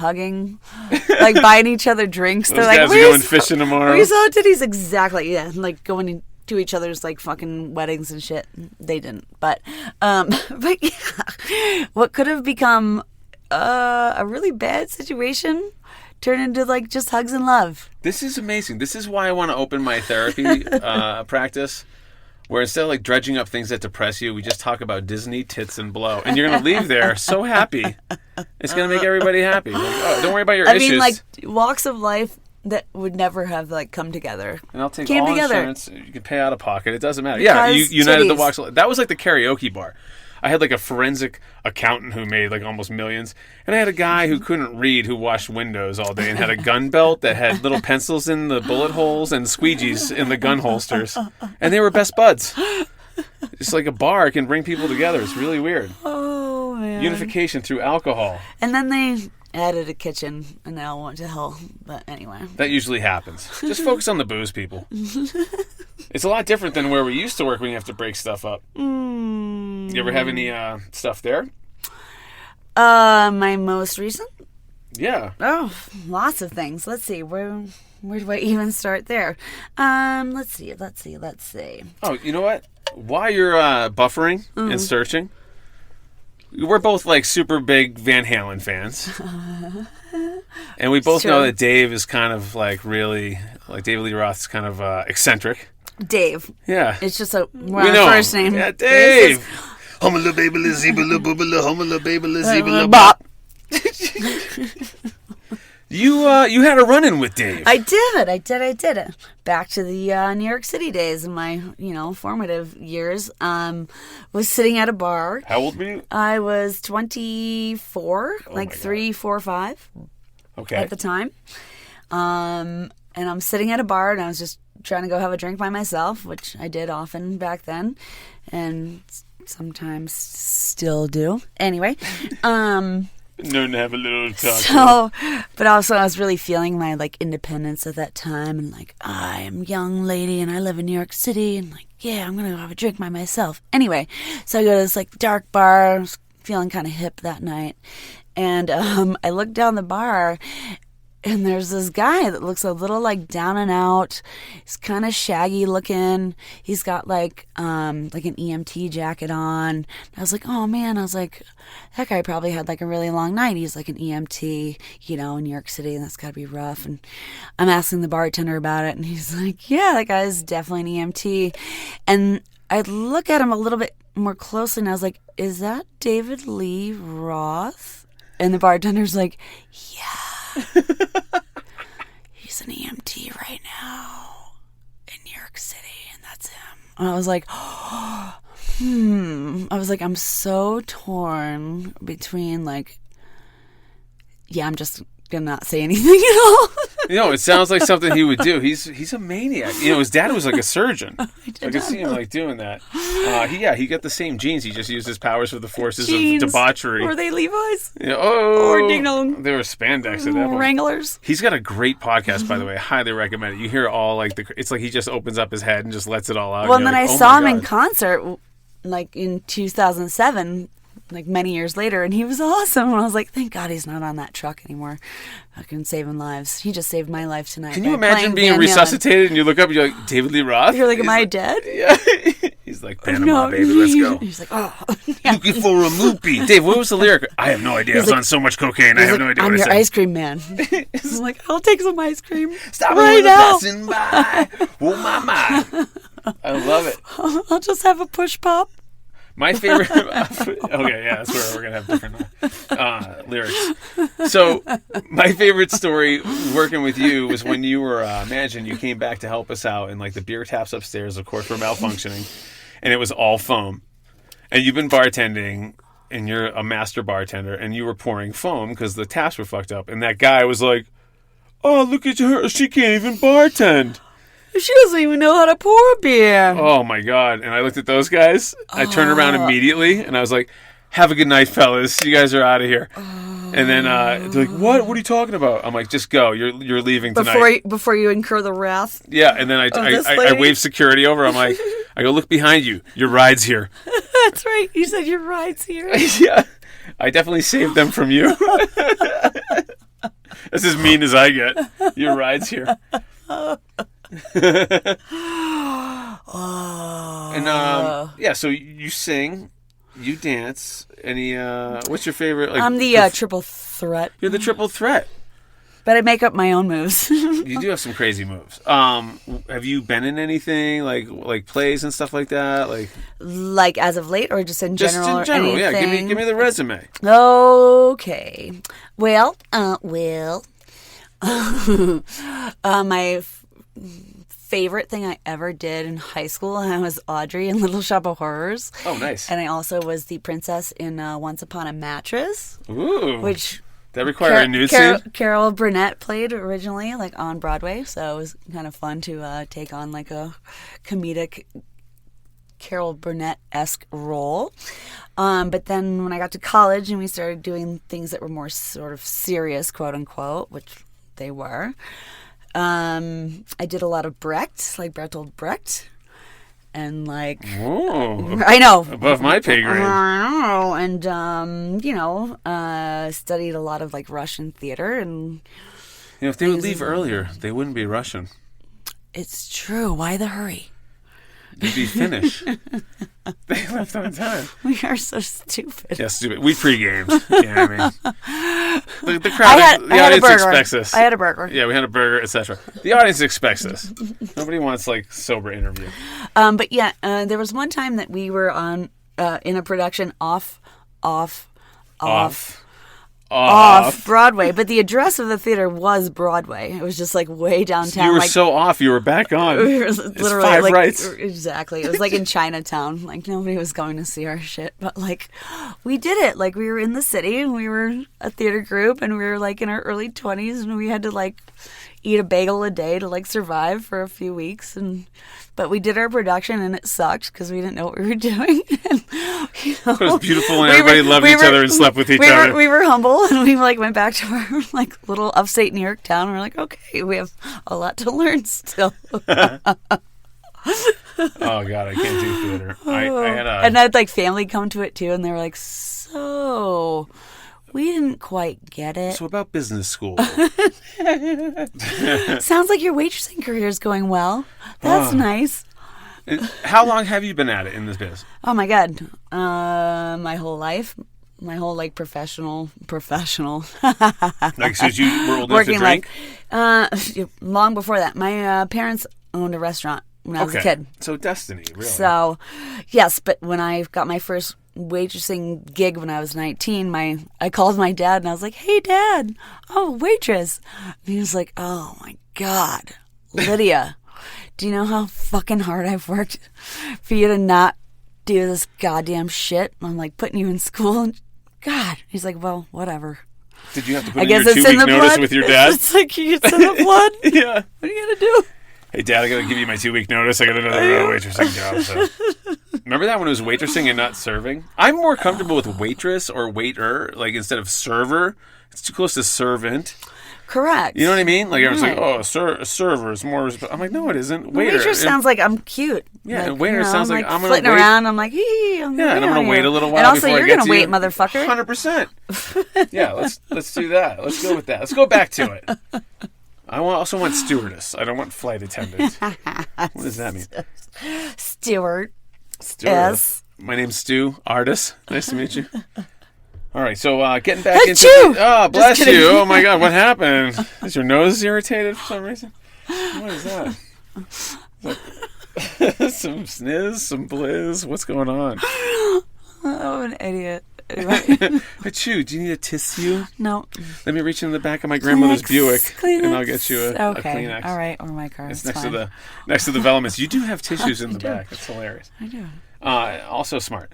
hugging, like buying each other drinks. Those They're like, guys are going fishing tomorrow. We saw titties, exactly. Yeah, like going to each other's like fucking weddings and shit. They didn't, but yeah, what could have become a really bad situation turned into like just hugs and love. This is amazing. This is why I want to open my therapy practice, where instead of like dredging up things that depress you, we just talk about Disney, tits, and blow. And you're going to leave there so happy. It's going to make everybody happy. Like, oh, don't worry about your issues. I mean, like, walks of life that would never have, like, come together. And I'll take Came all together. insurance. You can pay out of pocket. It doesn't matter. Because yeah, you united the titties. walks of life. That was like the karaoke bar. I had like a forensic accountant who made like almost millions. And I had a guy who couldn't read who washed windows all day and had a gun belt that had little pencils in the bullet holes and squeegees in the gun holsters. And they were best buds. It's like a bar can bring people together. It's really weird. Oh, man. Unification through alcohol. And then they added a kitchen, and they all went to hell. But anyway. That usually happens. Just focus on the booze, people. It's a lot different than where we used to work when you have to break stuff up. You ever have any stuff there? My most recent? Yeah. Oh, lots of things. Let's see. Where do I even start there? Let's see. Oh, you know what? While you're buffering and searching, we're both like super big Van Halen fans. And we both know that Dave is kind of like really, like David Lee Roth's kind of eccentric. Dave. Yeah. It's just a We know first name. Yeah, Dave. Humala babala zebala boobala humala babala zebala Bop. You had a run-in with Dave. I did. Back to the New York City days in my, formative years. Was sitting at a bar. How old were you? I was 24, like 3, 4, 5. Okay. At the time. And I'm sitting at a bar, and I was just trying to go have a drink by myself, which I did often back then, and sometimes still do. Anyway. Known to have a little talk. So, but also I was really feeling my like independence at that time, and like I am a young lady and I live in New York City, and like yeah, I'm gonna go have a drink by myself. Anyway, so I go to this like dark bar. I was feeling kind of hip that night, and I look down the bar. And there's this guy that looks a little like down and out. He's kind of shaggy looking. He's got like an EMT jacket on. I was like, oh man. I was like, that guy probably had like a really long night. He's like an EMT, in New York City, and that's got to be rough. And I'm asking the bartender about it, and he's like, yeah, that guy's definitely an EMT. And I look at him a little bit more closely, and I was like, is that David Lee Roth? And the bartender's like, yeah. He's an EMT right now in New York City, and that's him. And I was like, I was like, I'm so torn between like, yeah, I'm just gonna not say anything at all. It sounds like something he would do. He's a maniac. His dad was like a surgein. I could see him like doing that. He got the same genes. He just used his powers for the forces of debauchery. Were they Levi's? Or ding dong. They were spandex at that point. Wranglers. He's got a great podcast, by the way. I highly recommend it. You hear all like it's like he just opens up his head and just lets it all out. Well, and then I saw him in concert, like in 2007. Like many years later, and he was awesome. And I was like, thank God he's not on that truck anymore. Fucking saving lives. He just saved my life tonight. Can you imagine being resuscitated and you look up and you're like, David Lee Roth? You're like, am I dead? Yeah. He's like, Panama, baby, let's go. He's like, oh. Yeah. Looking for a moopy. Dave, what was the lyric? I have no idea. I was on so much cocaine. I have no idea what I'm I your said. ice cream man. I'm like, I'll take some ice cream. Stop right now. Passing by. Oh, my. I love it. I'll just have a push pop. My favorite... Okay, yeah, that's where we're going to have different lyrics. So, my favorite story working with you was when you were managing, you came back to help us out, and like the beer taps upstairs, of course, were malfunctioning, and it was all foam. And you've been bartending, and you're a master bartender, and you were pouring foam because the taps were fucked up. And that guy was like, oh, look at her. She can't even bartend. She doesn't even know how to pour beer. Oh, my God. And I looked at those guys. I turned around immediately, and I was like, have a good night, fellas. You guys are out of here. And then they're like, what? What are you talking about? I'm like, just go. You're leaving tonight. Before you incur the wrath? Yeah, and then I waved security over. I'm like, I go, look behind you. Your ride's here. That's right. You said your ride's here. Yeah. I definitely saved them from you. That's as mean as I get. Your ride's here. And yeah, so you sing, you dance. Any what's your favorite? Like, I'm the triple threat. You're the triple threat. But I make up my own moves. You do have some crazy moves. Have you been in anything like plays and stuff like that? Like as of late, or just in general? Just in general, or yeah. anything? Give me the resume. Okay. Well, my favorite thing I ever did in high school, I was Audrey in Little Shop of Horrors. Oh, nice. And I also was the princess in Once Upon a Mattress. Ooh. Which that required a nude scene? Carol Burnett played originally, on Broadway, so it was kind of fun to take on a comedic Carol Burnett-esque role. But then when I got to college and we started doing things that were more sort of serious, quote unquote, which they were, I did a lot of Brecht, like Bertolt Brecht. And Whoa, I know, above my pay grade. I know, and studied a lot of Russian theater, and if they would leave earlier, they wouldn't be Russian. It's true. Why the hurry? They'd be Finnish. They left on time. We are so stupid. Yeah, stupid. We pre-gamed. Yeah, I mean, the crowd, the audience expects this. I had a burger. Yeah, we had a burger, etc. The audience expects this. Nobody wants sober interview. But yeah, there was one time that we were on in a production off Broadway, but the address of the theater was Broadway. It was just way downtown. You were so off. You were back on. We were literally five rights. Exactly. It was in Chinatown. Nobody was going to see our shit, but we did it. We were in the city and we were a theater group and we were in our early 20s and we had to eat a bagel a day to survive for a few weeks, but we did our production and it sucked because we didn't know what we were doing. And, it was beautiful and everybody loved each other and slept with each other. We were humble and we went back to our little upstate New York town and we're okay, we have a lot to learn still. Oh God, I can't do theater. I had and I had family come to it too, and they were so. We didn't quite get it. So about business school. Sounds like your waitressing career is going well. That's nice. How long have you been at it in this business? Oh my God. My whole life. My whole professional. Since you were old enough to drink? Long before that. My parents owned a restaurant when I was a kid. So destiny, really. So, yes, but when I got my first waitressing gig when I was 19, I called my dad and I was like, "Hey Dad, I'm a waitress." And he was like, "Oh my God, Lydia, do you know how fucking hard I've worked for you to not do this goddamn shit? I'm putting you in school." And God, he's like, "Well, whatever." Did you have to put in your 2-week notice with your dad? It's it's in the blood. Yeah. What are you gonna do? Hey Dad, I gotta give you my 2-week notice. I got another waitressing job. So. Remember that when it was waitressing and not serving? I'm more comfortable with waitress or waiter, instead of server. It's too close to servant. Correct. You know what I mean? Everyone's a server is more. I'm no, it isn't. Waiter. Waitress sounds like I'm cute. Yeah, waiter sounds like I'm flitting gonna wait. around. I'm hee. And I'm gonna wait a little while. And also, before you're I get gonna to wait, you. motherfucker. 100%. Yeah, let's do that. Let's go with that. Let's go back to it. I also want stewardess. I don't want flight attendant. What does that mean? Steward. Yes. My name's Stu, artist. Nice to meet you. All right, so getting back into oh, bless you. Oh my God, what happened? Is your nose irritated for some reason? What is that? Some sniz, some blizz. What's going on? Oh, an idiot. Achoo, do you need a tissue? No. Let me reach in the back of my grandmother's Buick, Kleenex. and I'll get you a Kleenex. All right, or my car. It's next to the Velomans. You do have tissues in the back. That's hilarious. I do. Also smart.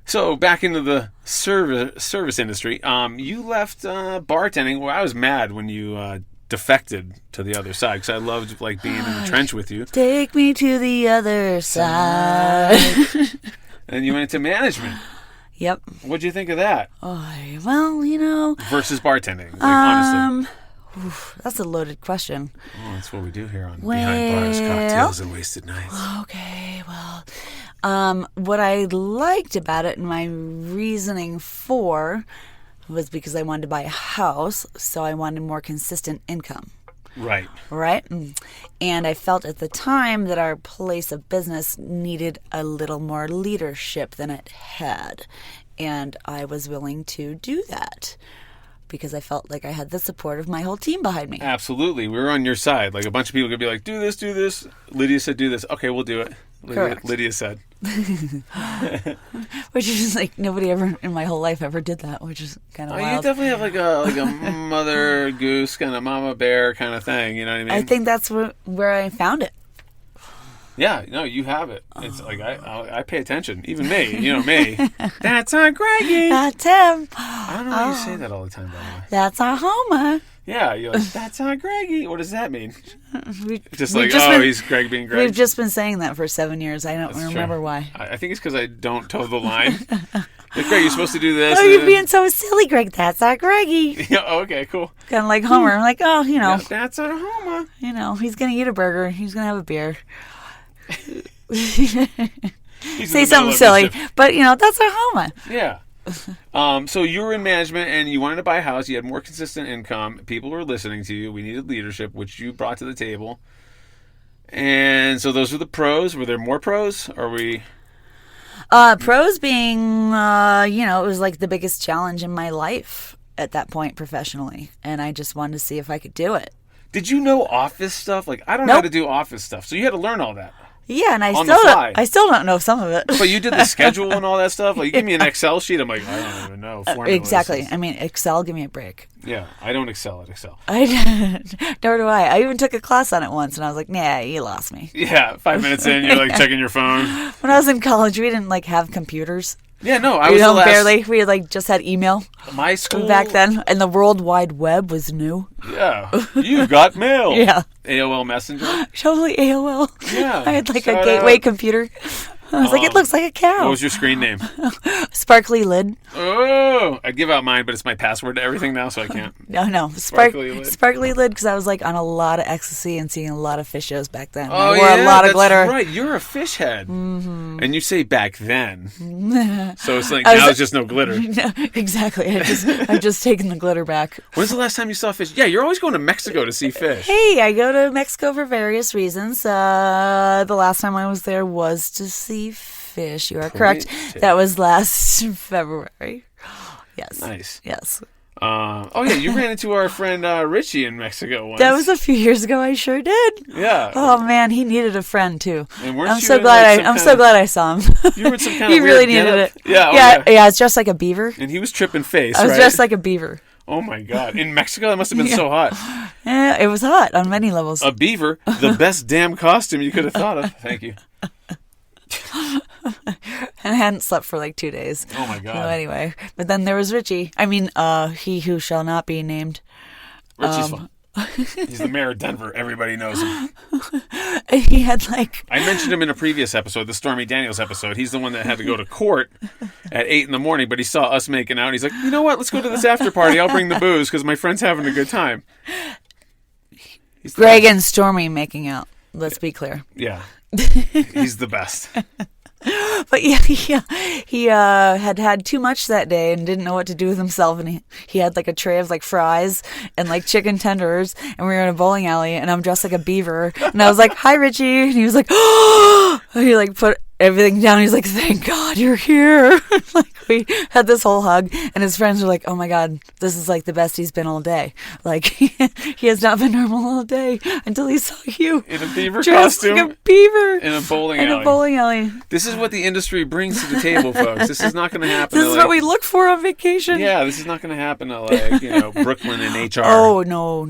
So back into the service industry. You left bartending. Well, I was mad when you defected to the other side because I loved being in the trench with you. Take me to the other side. And you went into management. Yep. What'd you think of that? Oh, well, versus bartending. Honestly. That's a loaded question. Oh, that's what we do here on Behind Bars, Cocktails, and Wasted Nights. Okay, well, what I liked about it and my reasoning for was because I wanted to buy a house, so I wanted more consistent income. Right. Right? And I felt at the time that our place of business needed a little more leadership than it had. And I was willing to do that because I felt like I had the support of my whole team behind me. Absolutely. We were on your side. Like, a bunch of people could be like, do this, do this. Lydia said, do this. Okay, we'll do it. Lydia said. Which is like, nobody ever in my whole life ever did that, which is kind of wild. You definitely have like a mother goose kind of mama bear kind of thing. You know what I mean? I think that's where I found it. Yeah, no, you have it. It's like I pay attention. Even me, you know me. That's our Greggy. That's him. I don't know why you say that all the time, by the way. That's our Homer. Yeah, you're like, that's our Greggy. What does that mean? He's Greg being Greg. We've just been saying that for 7 years. I don't remember why. I think it's because I don't toe the line. Like, Greg, you're supposed to do this. Oh, you're being so silly, Greg. That's our Greggy. Yeah, okay, cool. Kind of like Homer. I'm like, oh, you know. Yeah, that's our Homer. You know, he's going to eat a burger. He's going to have a beer. Say something silly. But, you know, that's our Homer. Yeah. So you were in management and you wanted to buy a house. You had more consistent income. People were listening to you. We needed leadership, which you brought to the table. And so those were the pros. Were there more pros? Or we... Pros being, it was like the biggest challenge in my life at that point professionally. And I just wanted to see if I could do it. Did you know office stuff? Like, I don't know how to do office stuff. So you had to learn all that. Yeah, and I still don't know some of it. But you did the schedule and all that stuff? Like, you give me an Excel sheet, I'm like, I don't even know. Exactly. I mean, Excel, give me a break. Yeah, I don't excel at Excel. Nor do I. I even took a class on it once, and I was like, nah, you lost me. Yeah, 5 minutes in, you're like checking your phone. When I was in college, we didn't like have computers. Yeah, no, I was the last... barely. We like just had email. My school... Back then, and the World Wide Web was new. Yeah. You got mail. Yeah. AOL Messenger. Totally AOL. Yeah. I had like a gateway computer. I was like, it looks like a cow. What was your screen name? Sparkly Lid. Oh, I'd give out mine, but it's my password to everything now, so I can't. No. Sparkly Lid, because I was like on a lot of ecstasy and seeing a lot of fish shows back then. Oh, I wore a lot of glitter. Right, you're a fish head. Mm-hmm. And you say back then. So it's like, now it's just no glitter. No, exactly. I've just taken the glitter back. When's the last time you saw fish? Yeah, you're always going to Mexico to see fish. Hey, I go to Mexico for various reasons. The last time I was there was to see fish. You are correct. That was last February. Yes. Nice. Yes. You ran into our friend Richie in Mexico once. That was a few years ago. I sure did. Yeah. Oh man, he needed a friend too. And I'm so glad I saw him. You were in some kind of he really needed it. Yeah. Yeah. It's dressed like a beaver. And he was tripping face. I was dressed like a beaver. Oh my God! In Mexico, that must have been so hot. Yeah, it was hot on many levels. A beaver, the best damn costume you could have thought of. Thank you. And I hadn't slept for like 2 days. Oh my God. So anyway, but then there was Richie. I mean, he who shall not be named. Richie's fun. He's the mayor of Denver. Everybody knows him. And he had like... I mentioned him in a previous episode, the Stormy Daniels episode. He's the one that had to go to court at 8 a.m, but he saw us making out. And he's like, you know what? Let's go to this after party. I'll bring the booze because my friend's having a good time. Greg and Stormy making out. Let's be clear. Yeah. He's the best. But yeah, he had too much that day and didn't know what to do with himself, and he had like a tray of like fries and like chicken tenders, and we were in a bowling alley, and I'm dressed like a beaver, and I was like, "Hi, Richie," and he was like, "Oh!" He like put everything down. He's like, "Thank God you're here." Like we had this whole hug, and his friends were like, "Oh my God, this is like the best he's been all day. Like he has not been normal all day until he saw you in a beaver dressed costume, like a beaver in a bowling alley. This is what the industry brings to the table, folks. This is not going to happen. This is what we look for on vacation. Yeah, this is not going to happen to like Brooklyn and HR. Oh no.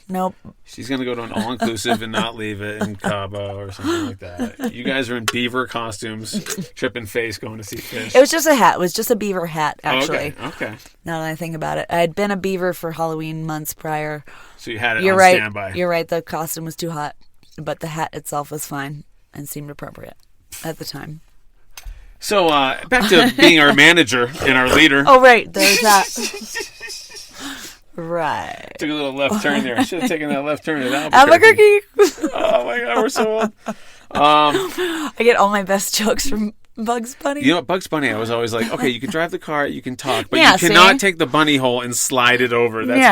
Nope. She's going to go to an all-inclusive and not leave it in Cabo or something like that. You guys are in beaver costumes, tripping face, going to see fish. It was just a hat. It was just a beaver hat, actually. Okay. Now that I think about it. I had been a beaver for Halloween months prior. So you had it standby. You're right. The costume was too hot, but the hat itself was fine and seemed appropriate at the time. So back to being our manager and our leader. Oh, right. There's that. Right. Took a little left turn there. I should have taken that left turn at Albuquerque. Oh my God, we're so old. I get all my best jokes from Bugs Bunny? You know, Bugs Bunny, I was always like, okay, you can drive the car, you can talk, but Yeah, you cannot see? take the bunny hole and slide it over. That's Yeah.